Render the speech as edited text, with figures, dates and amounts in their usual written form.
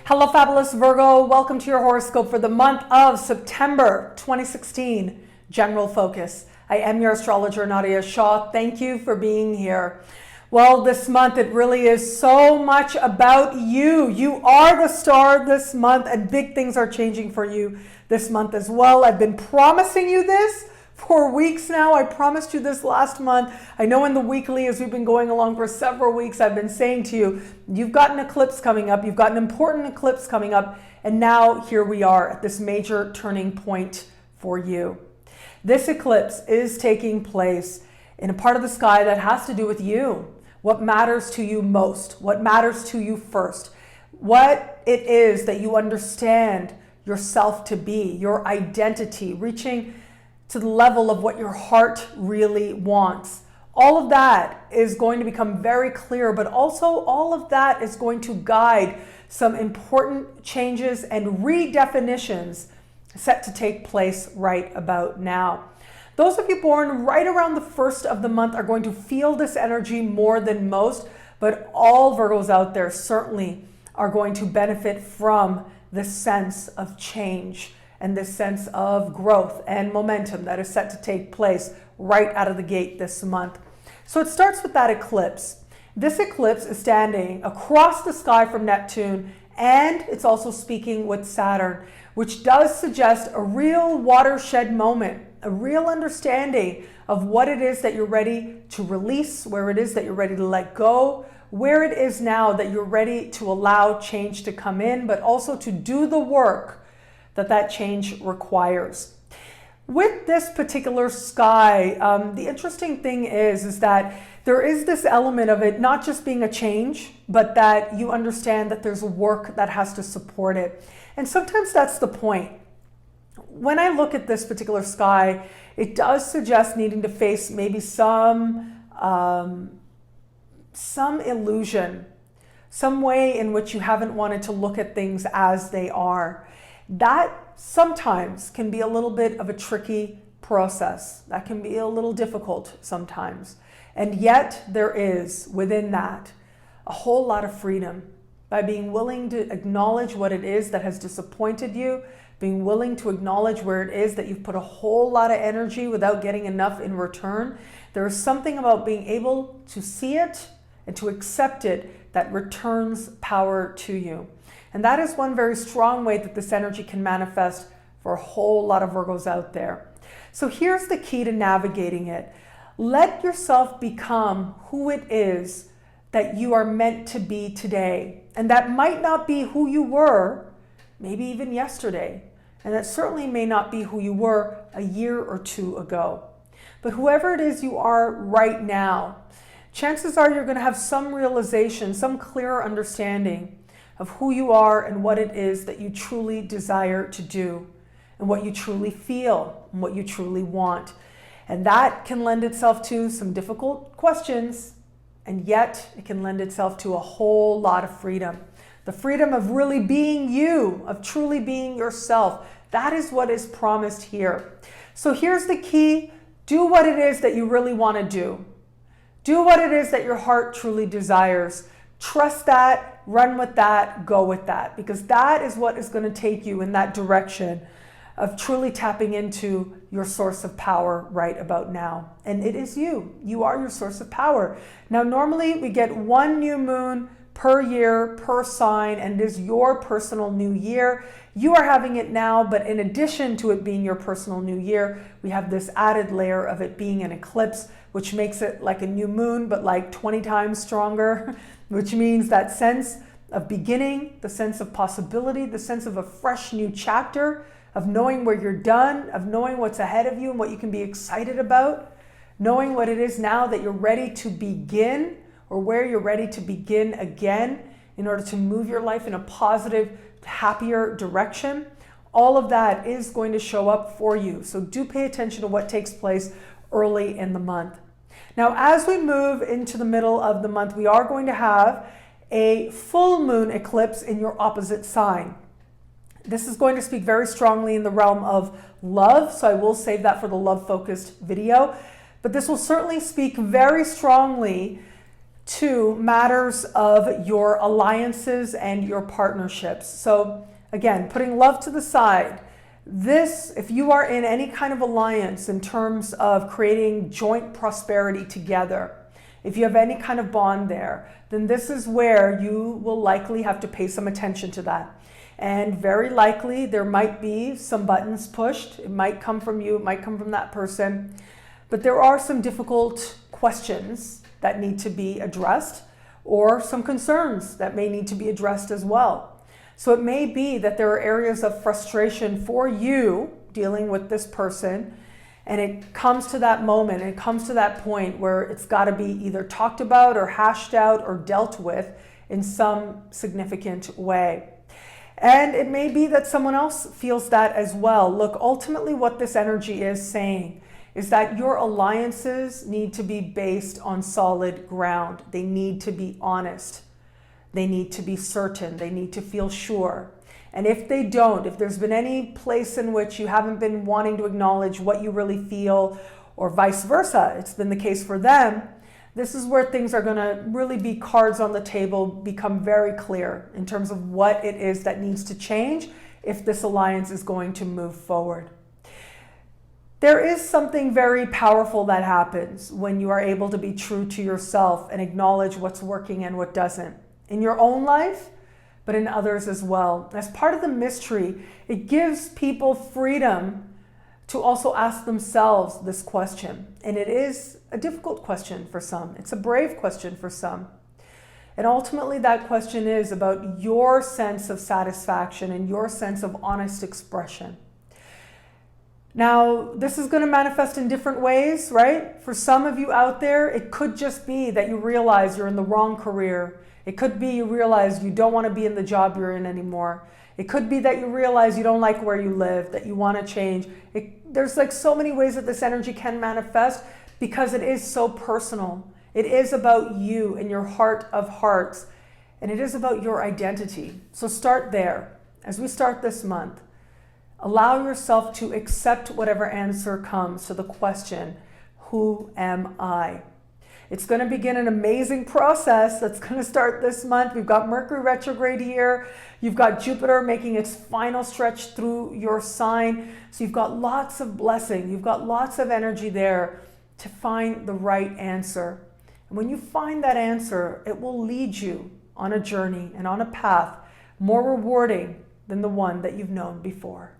Hello, Fabulous Virgo. Welcome to your horoscope for the month of September 2016. General focus. I am your astrologer, Nadiya Shah. Thank you for being here. Well, this month, it really is so much about you. You are the star this month, and big things are changing for you this month as well. I've been promising you this for weeks now. I promised you this last month. I know in the weekly, as we've been going along for several weeks, I've been saying to you, you've got an eclipse coming up. You've got an important eclipse coming up. And now here we are at this major turning point for you. This eclipse is taking place in a part of the sky that has to do with you. What matters to you most? What matters to you first? What it is that you understand yourself to be, your identity, reaching to the level of what your heart really wants. All of that is going to become very clear, but also all of that is going to guide some important changes and redefinitions set to take place right about now. Those of you born right around the first of the month are going to feel this energy more than most, but all Virgos out there certainly are going to benefit from this sense of change and this sense of growth and momentum that is set to take place right out of the gate this month. So it starts with that eclipse. This eclipse is standing across the sky from Neptune, and it's also speaking with Saturn, which does suggest a real watershed moment, a real understanding of what it is that you're ready to release, where it is that you're ready to let go, where it is now that you're ready to allow change to come in, but also to do the work that change requires. With this particular sky, the interesting thing is that there is this element of it not just being a change, but that you understand that there's work that has to support it. And sometimes that's the point. When I look at this particular sky, it does suggest needing to face maybe some illusion, some way in which you haven't wanted to look at things as they are. That sometimes can be a little bit of a tricky process. That can be a little difficult sometimes. And yet there is within that a whole lot of freedom by being willing to acknowledge what it is that has disappointed you, being willing to acknowledge where it is that you've put a whole lot of energy without getting enough in return. There is something about being able to see it and to accept it that returns power to you. And that is one very strong way that this energy can manifest for a whole lot of Virgos out there. So here's the key to navigating it. Let yourself become who it is that you are meant to be today. And that might not be who you were, maybe even yesterday. And that certainly may not be who you were a year or two ago. But whoever it is you are right now, chances are you're going to have some realization, some clearer understanding of who you are and what it is that you truly desire to do and what you truly feel and what you truly want. And that can lend itself to some difficult questions, and yet it can lend itself to a whole lot of freedom. The freedom of really being you, of truly being yourself. That is what is promised here. So here's the key. Do what it is that you really want to do. Do what it is that your heart truly desires. Trust that, run with that, go with that, because that is what is going to take you in that direction of truly tapping into your source of power right about now. And it is you. You are your source of power. Now, normally we get one new moon per year, per sign, and it is your personal new year. You are having it now, but in addition to it being your personal new year, we have this added layer of it being an eclipse, which makes it like a new moon, but like 20 times stronger, which means that sense of beginning, the sense of possibility, the sense of a fresh new chapter, of knowing where you're done, of knowing what's ahead of you and what you can be excited about, knowing what it is now that you're ready to begin, or where you're ready to begin again in order to move your life in a positive, happier direction. All of that is going to show up for you. So do pay attention to what takes place early in the month. Now, as we move into the middle of the month, we are going to have a full moon eclipse in your opposite sign. This is going to speak very strongly in the realm of love, so I will save that for the love-focused video. But this will certainly speak very strongly to matters of your alliances and your partnerships. So again, putting love to the side, this, if you are in any kind of alliance in terms of creating joint prosperity together, if you have any kind of bond there, then this is where you will likely have to pay some attention to that. And very likely there might be some buttons pushed. It might come from you, it might come from that person. But there are some difficult questions that need to be addressed, or some concerns that may need to be addressed as well. So it may be that there are areas of frustration for you dealing with this person, and it comes to that moment, it comes to that point where it's got to be either talked about or hashed out or dealt with in some significant way. And it may be that someone else feels that as well. Look, ultimately what this energy is saying is that your alliances need to be based on solid ground. They need to be honest. They need to be certain. They need to feel sure. And if they don't, if there's been any place in which you haven't been wanting to acknowledge what you really feel, or vice versa, it's been the case for them, this is where things are going to really be cards on the table, become very clear in terms of what it is that needs to change if this alliance is going to move forward. There is something very powerful that happens when you are able to be true to yourself and acknowledge what's working and what doesn't in your own life, but in others as well. As part of the mystery, it gives people freedom to also ask themselves this question. And it is a difficult question for some. It's a brave question for some. And ultimately that question is about your sense of satisfaction and your sense of honest expression. Now, this is going to manifest in different ways, right? For some of you out there, it could just be that you realize you're in the wrong career. It could be you realize you don't want to be in the job you're in anymore. It could be that you realize you don't like where you live, that you want to change. There's like so many ways that this energy can manifest because it is so personal. It is about you and your heart of hearts, and it is about your identity. So start there. As we start this month, allow yourself to accept whatever answer comes to the question, who am I? It's going to begin an amazing process that's going to start this month. We've got Mercury retrograde here. You've got Jupiter making its final stretch through your sign. So you've got lots of blessing. You've got lots of energy there to find the right answer. And when you find that answer, it will lead you on a journey and on a path more rewarding than the one that you've known before.